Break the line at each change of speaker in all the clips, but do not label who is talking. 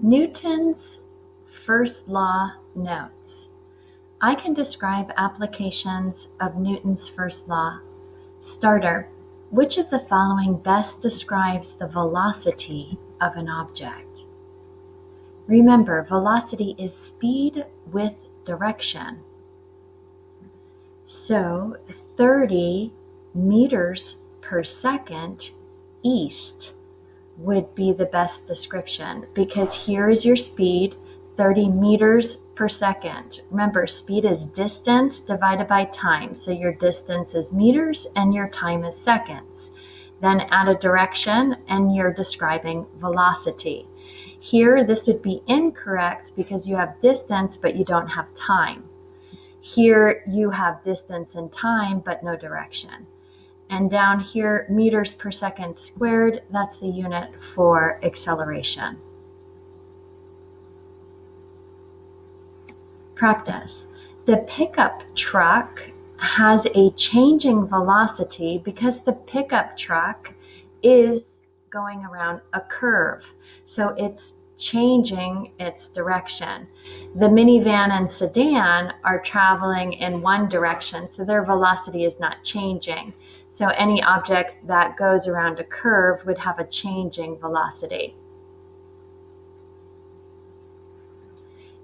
Newton's first law notes. I can describe applications of Newton's first law. Starter. Which of the following best describes the velocity of an object? Remember, velocity is speed with direction. So 30 meters per second east would be the best description, because here is your speed, 30 meters per second. Remember, speed is distance divided by time. So your distance is meters and your time is seconds. Then add a direction and you're describing velocity. Here, this would be incorrect because you have distance, but you don't have time. Here, you have distance and time, but no direction. And down here, meters per second squared, that's the unit for acceleration. Practice. The pickup truck has a changing velocity because the pickup truck is going around a curve. So it's changing its direction. The minivan and sedan are traveling in one direction, so their velocity is not changing. So any object that goes around a curve would have a changing velocity.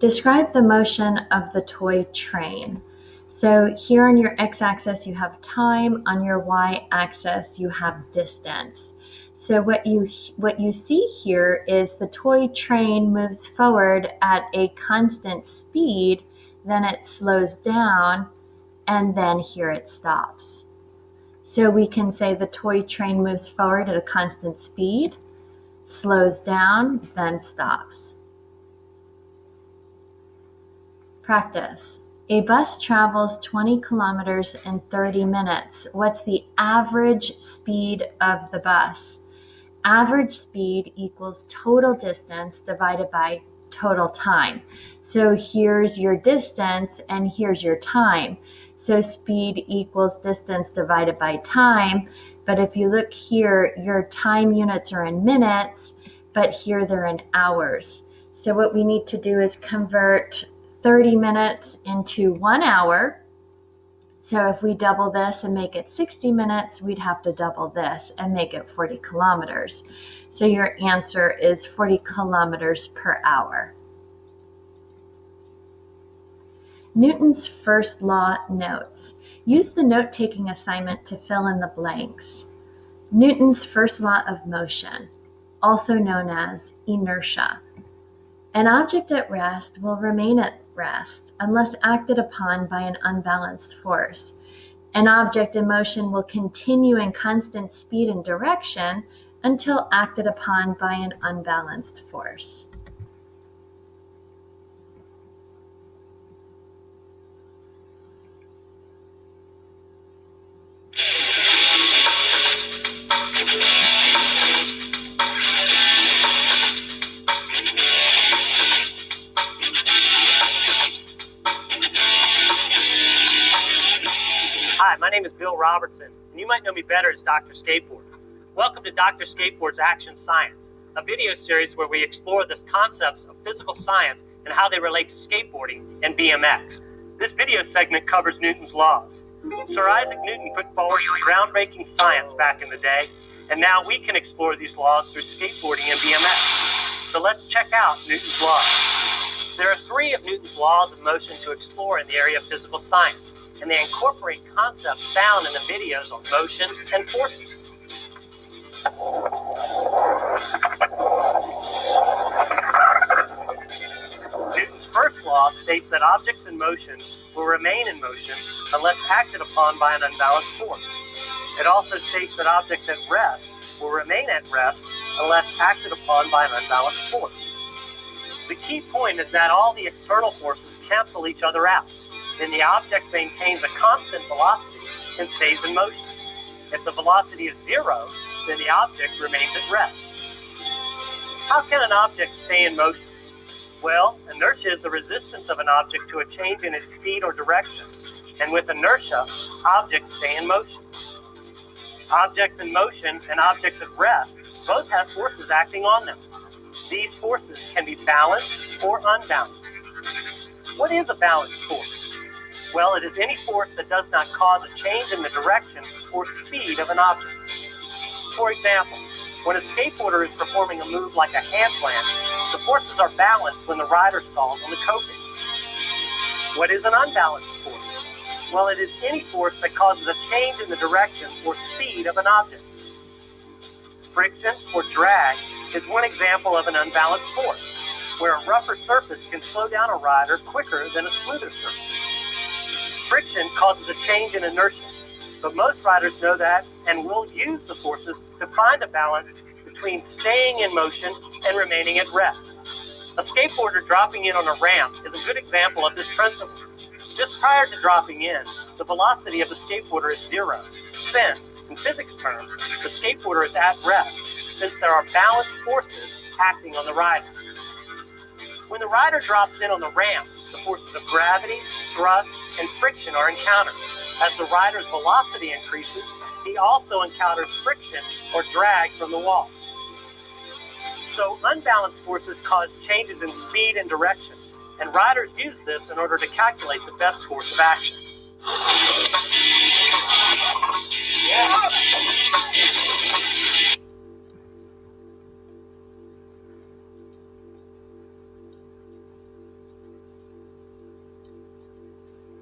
Describe the motion of the toy train. So here on your x-axis you have time, on your y-axis you have distance. So what you see here is the toy train moves forward at a constant speed, then it slows down, and then here it stops. So we can say the toy train moves forward at a constant speed, slows down, then stops. Practice. A bus travels 20 kilometers in 30 minutes. What's the average speed of the bus? Average speed equals total distance divided by total time. So here's your distance and here's your time. So speed equals distance divided by time. But if you look here, your time units are in minutes, but here they're in hours. So what we need to do is convert 30 minutes into 1 hour. So if we double this and make it 60 minutes, we'd have to double this and make it 40 kilometers. So your answer is 40 kilometers per hour. Newton's first law notes. Use the note-taking assignment to fill in the blanks. Newton's first law of motion, also known as inertia. An object at rest will remain at rest unless acted upon by an unbalanced force. An object in motion will continue in constant speed and direction until acted upon by an unbalanced force.
Hi, my name is Bill Robertson, and you might know me better as Dr. Skateboard. Welcome to Dr. Skateboard's Action Science, a video series where we explore the concepts of physical science and how they relate to skateboarding and BMX. This video segment covers Newton's laws. Sir Isaac Newton put forward some groundbreaking science back in the day, and now we can explore these laws through skateboarding and BMX. So let's check out Newton's laws. There are 3 of Newton's laws of motion to explore in the area of physical science, and they incorporate concepts found in the videos on motion and forces. Newton's first law states that objects in motion will remain in motion unless acted upon by an unbalanced force. It also states that objects at rest will remain at rest unless acted upon by an unbalanced force. The key point is that all the external forces cancel each other out. Then the object maintains a constant velocity and stays in motion. If the velocity is 0, then the object remains at rest. How can an object stay in motion? Well, inertia is the resistance of an object to a change in its speed or direction. And with inertia, objects stay in motion. Objects in motion and objects at rest both have forces acting on them. These forces can be balanced or unbalanced. What is a balanced force? Well, it is any force that does not cause a change in the direction or speed of an object. For example, when a skateboarder is performing a move like a handplant, the forces are balanced when the rider stalls on the coping. What is an unbalanced force? Well, it is any force that causes a change in the direction or speed of an object. Friction or drag is one example of an unbalanced force, where a rougher surface can slow down a rider quicker than a smoother surface. Friction causes a change in inertia, but most riders know that and will use the forces to find a balance between staying in motion and remaining at rest. A skateboarder dropping in on a ramp is a good example of this principle. Just prior to dropping in, the velocity of the skateboarder is zero, since, in physics terms, the skateboarder is at rest, since there are balanced forces acting on the rider. When the rider drops in on the ramp, the forces of gravity, thrust, and friction are encountered. As the rider's velocity increases, he also encounters friction or drag from the wall. So unbalanced forces cause changes in speed and direction, and riders use this in order to calculate the best course of action.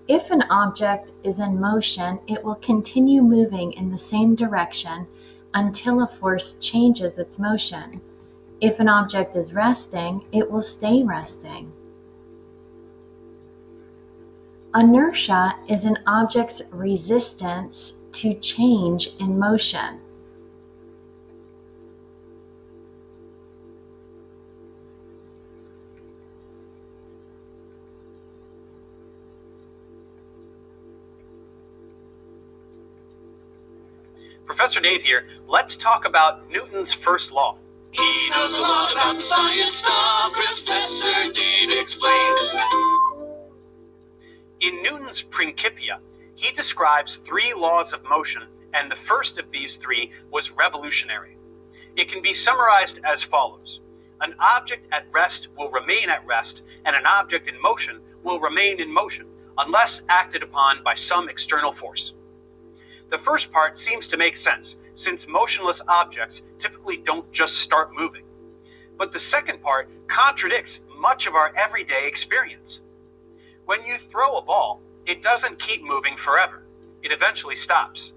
If an object is in motion, it will continue moving in the same direction until a force changes its motion. If an object is resting, it will stay resting. Inertia is an object's resistance to change in motion.
Professor Dave here. Let's talk about Newton's first law.
He knows a lot about the science stuff. Professor Dave explains.
In Newton's Principia, he describes 3 laws of motion, and the first of these 3 was revolutionary. It can be summarized as follows. An object at rest will remain at rest, and an object in motion will remain in motion, unless acted upon by some external force. The first part seems to make sense, since motionless objects typically don't just start moving. But the second part contradicts much of our everyday experience. When you throw a ball, it doesn't keep moving forever. It eventually stops.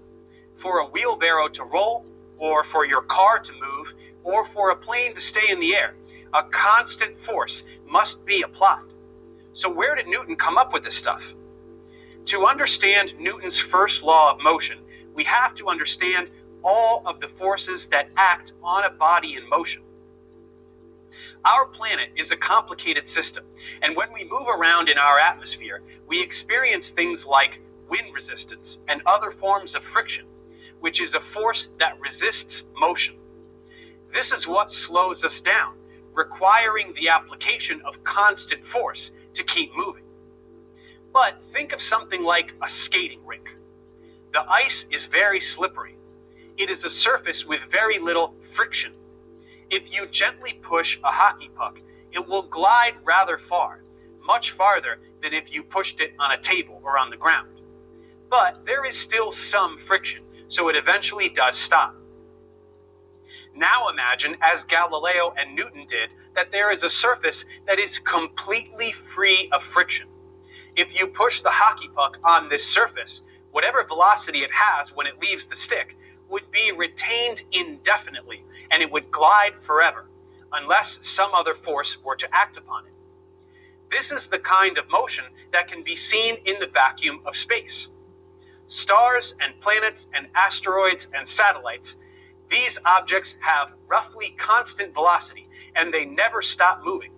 For a wheelbarrow to roll, or for your car to move, or for a plane to stay in the air, a constant force must be applied. So where did Newton come up with this stuff? To understand Newton's first law of motion, we have to understand all of the forces that act on a body in motion. Our planet is a complicated system, and when we move around in our atmosphere, we experience things like wind resistance and other forms of friction, which is a force that resists motion. This is what slows us down, requiring the application of constant force to keep moving. But think of something like a skating rink. The ice is very slippery. It is a surface with very little friction. If you gently push a hockey puck, it will glide rather far, much farther than if you pushed it on a table or on the ground. But there is still some friction, so it eventually does stop. Now imagine, as Galileo and Newton did, that there is a surface that is completely free of friction. If you push the hockey puck on this surface, whatever velocity it has when it leaves the stick would be retained indefinitely, and it would glide forever, unless some other force were to act upon it. This is the kind of motion that can be seen in the vacuum of space. Stars and planets and asteroids and satellites, these objects have roughly constant velocity, and they never stop moving.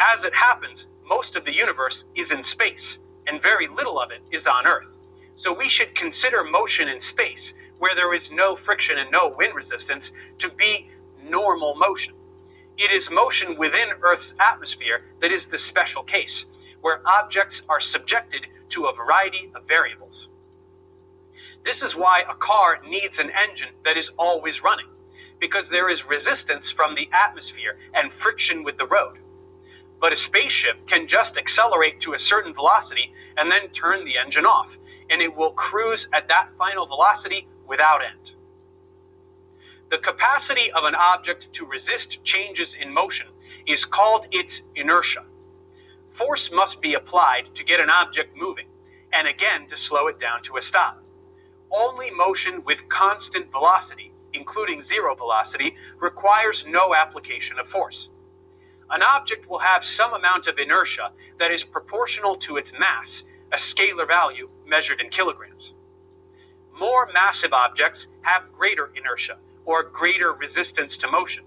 As it happens, most of the universe is in space, and very little of it is on Earth. So we should consider motion in space, where there is no friction and no wind resistance, to be normal motion. It is motion within Earth's atmosphere that is the special case, where objects are subjected to a variety of variables. This is why a car needs an engine that is always running, because there is resistance from the atmosphere and friction with the road. But a spaceship can just accelerate to a certain velocity and then turn the engine off, and it will cruise at that final velocity without end. The capacity of an object to resist changes in motion is called its inertia. Force must be applied to get an object moving, and again to slow it down to a stop. Only motion with constant velocity, including zero velocity, requires no application of force. An object will have some amount of inertia that is proportional to its mass, a scalar value measured in kilograms. More massive objects have greater inertia, or greater resistance to motion.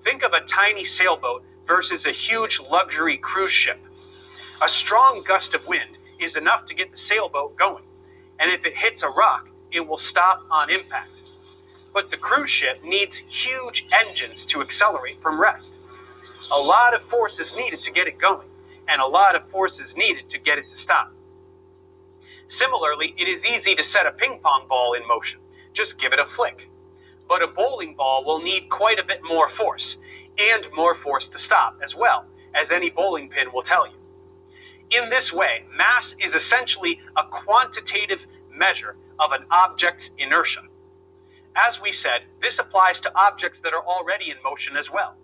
Think of a tiny sailboat versus a huge luxury cruise ship. A strong gust of wind is enough to get the sailboat going, and if it hits a rock, it will stop on impact. But the cruise ship needs huge engines to accelerate from rest. A lot of force is needed to get it going, and a lot of force is needed to get it to stop. Similarly, it is easy to set a ping pong ball in motion. Just give it a flick. But a bowling ball will need quite a bit more force, and more force to stop as well, as any bowling pin will tell you. In this way, mass is essentially a quantitative measure of an object's inertia. As we said, this applies to objects that are already in motion as well.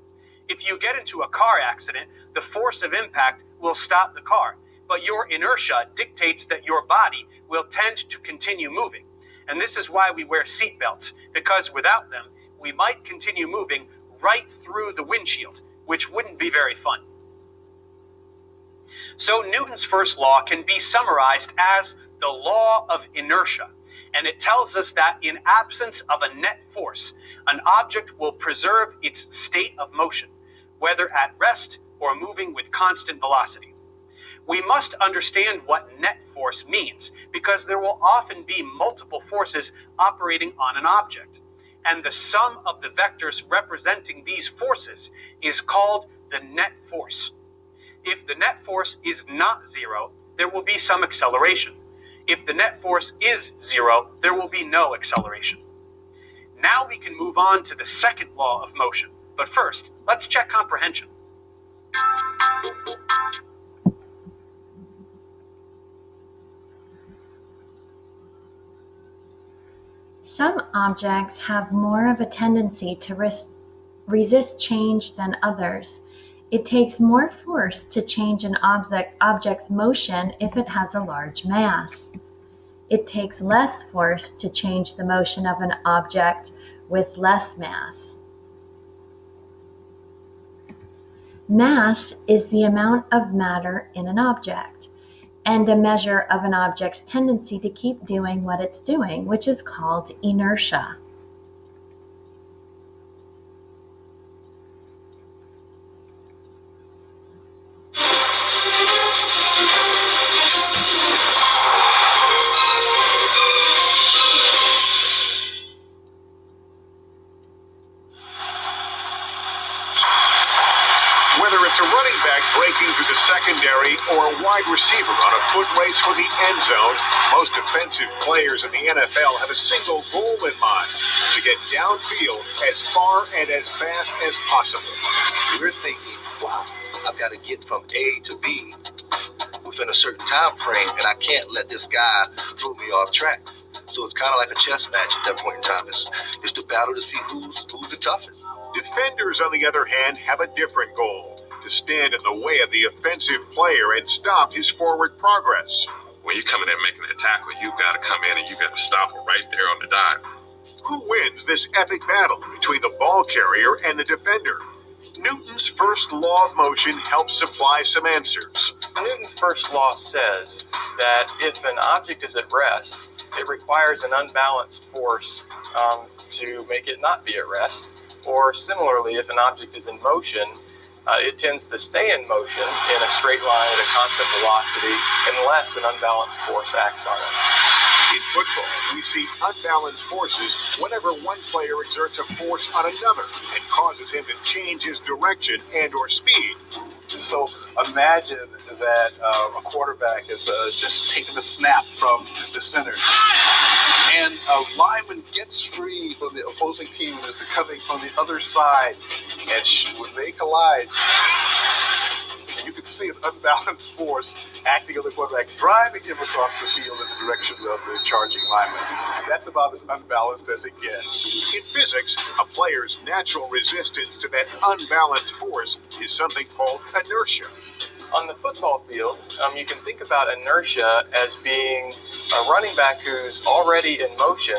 If you get into a car accident, the force of impact will stop the car, but your inertia dictates that your body will tend to continue moving. And this is why we wear seatbelts, because without them, we might continue moving right through the windshield, which wouldn't be very fun. So Newton's first law can be summarized as the law of inertia, and it tells us that in absence of a net force, an object will preserve its state of motion, whether at rest or moving with constant velocity. We must understand what net force means, because there will often be multiple forces operating on an object, and the sum of the vectors representing these forces is called the net force. If the net force is not zero, there will be some acceleration. If the net force is zero, there will be no acceleration. Now we can move on to the second law of motion, but first, let's check comprehension.
Some objects have more of a tendency to resist change than others. It takes more force to change an object's motion if it has a large mass. It takes less force to change the motion of an object with less mass. Mass is the amount of matter in an object, and a measure of an object's tendency to keep doing what it's doing, which is called inertia.
Whether it's a running back breaking through the secondary or a wide receiver on a foot race for the end zone, most defensive players in the NFL have a single goal in mind: to get downfield as far and as fast as possible.
You're thinking, wow, I've got to get from A to B within a certain time frame, and I can't let this guy throw me off track. So it's kind of like a chess match at that point in time. It's the battle to see who's the toughest.
Defenders, on the other hand, have a different goal: to stand in the way of the offensive player and stop his forward progress.
When you come in there making a tackle, you got to come in and you got to stop him right there on the dive.
Who wins this epic battle between the ball carrier and the defender? Newton's first law of motion helps supply some answers.
Newton's first law says that if an object is at rest, it requires an unbalanced force to make it not be at rest. Or similarly, if an object is in motion, it tends to stay in motion in a straight line at a constant velocity unless an unbalanced force acts on it.
In football, we see unbalanced forces whenever one player exerts a force on another and causes him to change his direction and or speed.
So imagine that a quarterback is just taking a snap from the center, and a lineman gets free from the opposing team and is coming from the other side, and when they collide, you can see an unbalanced force acting on the quarterback, driving him across the field in the direction of the charging lineman. That's about as unbalanced as it gets.
In physics, a player's natural resistance to that unbalanced force is something called inertia.
On the football field, you can think about inertia as being a running back who's already in motion,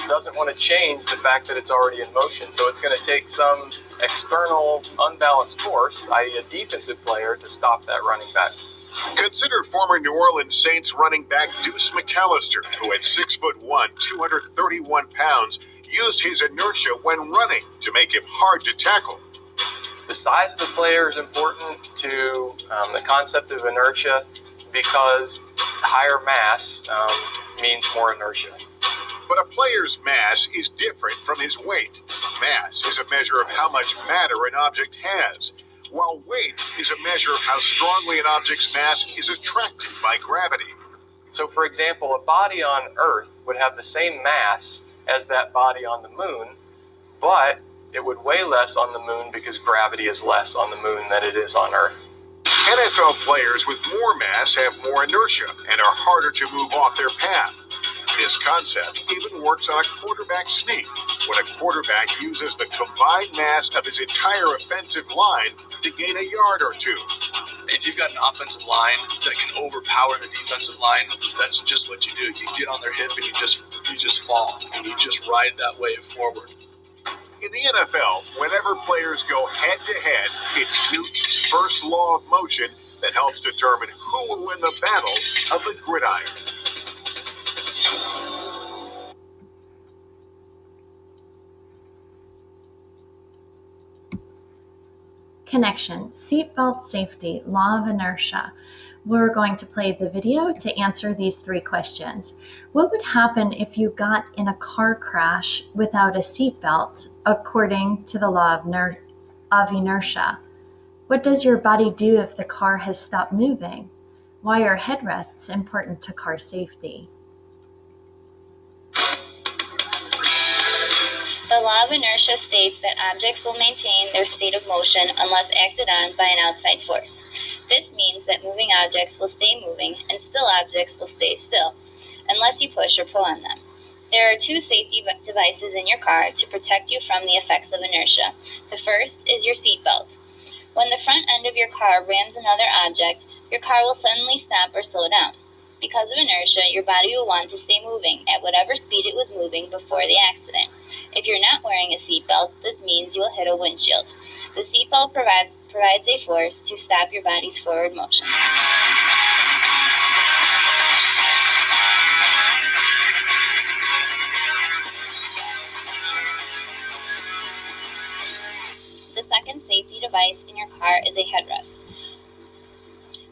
doesn't want to change the fact that it's already in motion. So it's going to take some external unbalanced force, i.e. a defensive player, to stop that running back.
Consider former New Orleans Saints running back Deuce McAllister, who at 6'1", 231 pounds, used his inertia when running to make him hard to tackle.
The size of the player is important to the concept of inertia because higher mass means more inertia.
But a player's mass is different from his weight. Mass is a measure of how much matter an object has, while weight is a measure of how strongly an object's mass is attracted by gravity.
So, for example, a body on Earth would have the same mass as that body on the moon, but it would weigh less on the moon because gravity is less on the moon than it is on Earth.
NFL players with more mass have more inertia and are harder to move off their path. This concept even works on a quarterback sneak, when a quarterback uses the combined mass of his entire offensive line to gain a yard or two.
If you've got an offensive line that can overpower the defensive line, that's just what you do. You get on their hip and you just fall, and you just ride that wave forward.
In the NFL, whenever players go head-to-head, it's Newton's first law of motion that helps determine who will win the battle of the gridiron.
Connection, seatbelt safety, law of inertia. We're going to play the video to answer these three questions. What would happen if you got in a car crash without a seatbelt, according to the law of inertia? What does your body do if the car has stopped moving? Why are headrests important to car safety?
The law of inertia states that objects will maintain their state of motion unless acted on by an outside force. This means that moving objects will stay moving and still objects will stay still, unless you push or pull on them. There are two safety devices in your car to protect you from the effects of inertia. The first is your seatbelt. When the front end of your car rams another object, your car will suddenly stop or slow down. Because of inertia, your body will want to stay moving at whatever speed it was moving before the accident. If you're not wearing a seatbelt, this means you will hit a windshield. The seatbelt provides a force to stop your body's forward motion. The second safety device in your car is a headrest.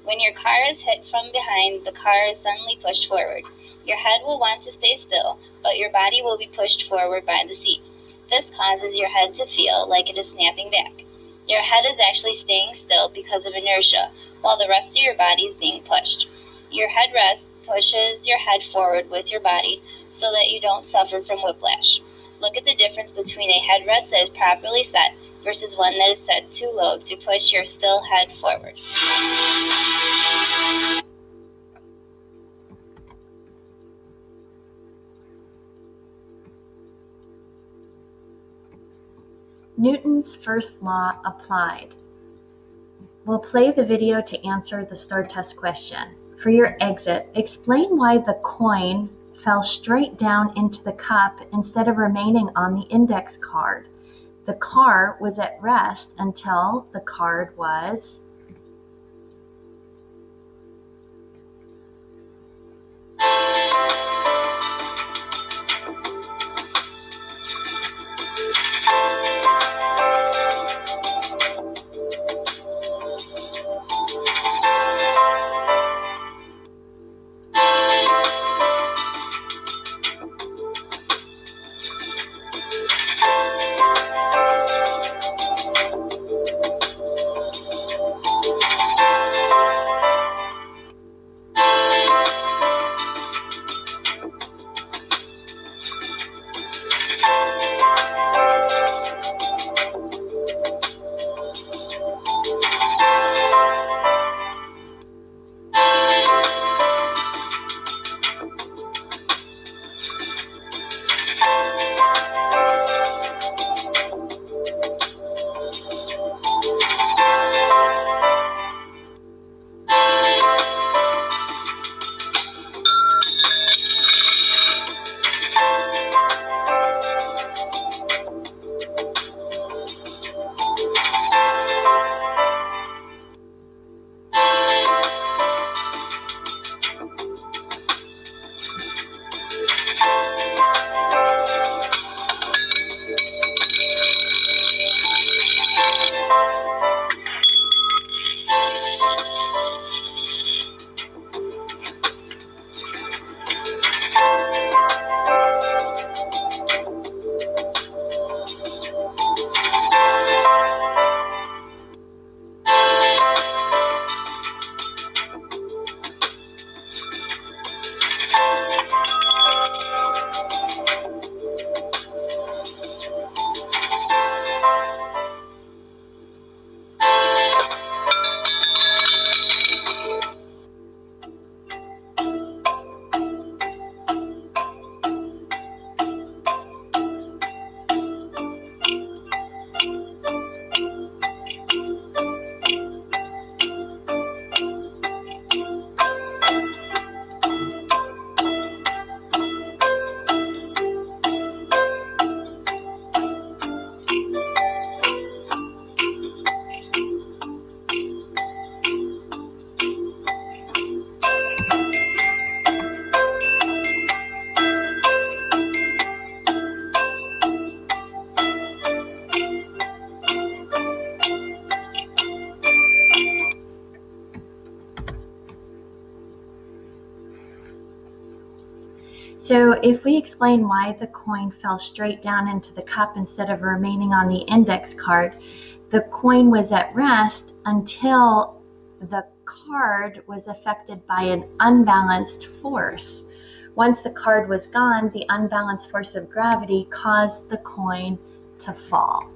When your car is hit from behind, the car is suddenly pushed forward. Your head will want to stay still, but your body will be pushed forward by the seat. This causes your head to feel like it is snapping back. Your head is actually staying still because of inertia, while the rest of your body is being pushed. Your headrest pushes your head forward with your body so that you don't suffer from whiplash. Look at the difference between a headrest that is properly set versus one that is set too low to push your still head forward.
Newton's first law applied. We'll play the video to answer the STAR test question. For your exit, explain why the coin fell straight down into the cup instead of remaining on the index card. The car was at rest until the card was So if we explain why the coin fell straight down into the cup instead of remaining on the index card, the coin was at rest until the card was affected by an unbalanced force. Once the card was gone, the unbalanced force of gravity caused the coin to fall.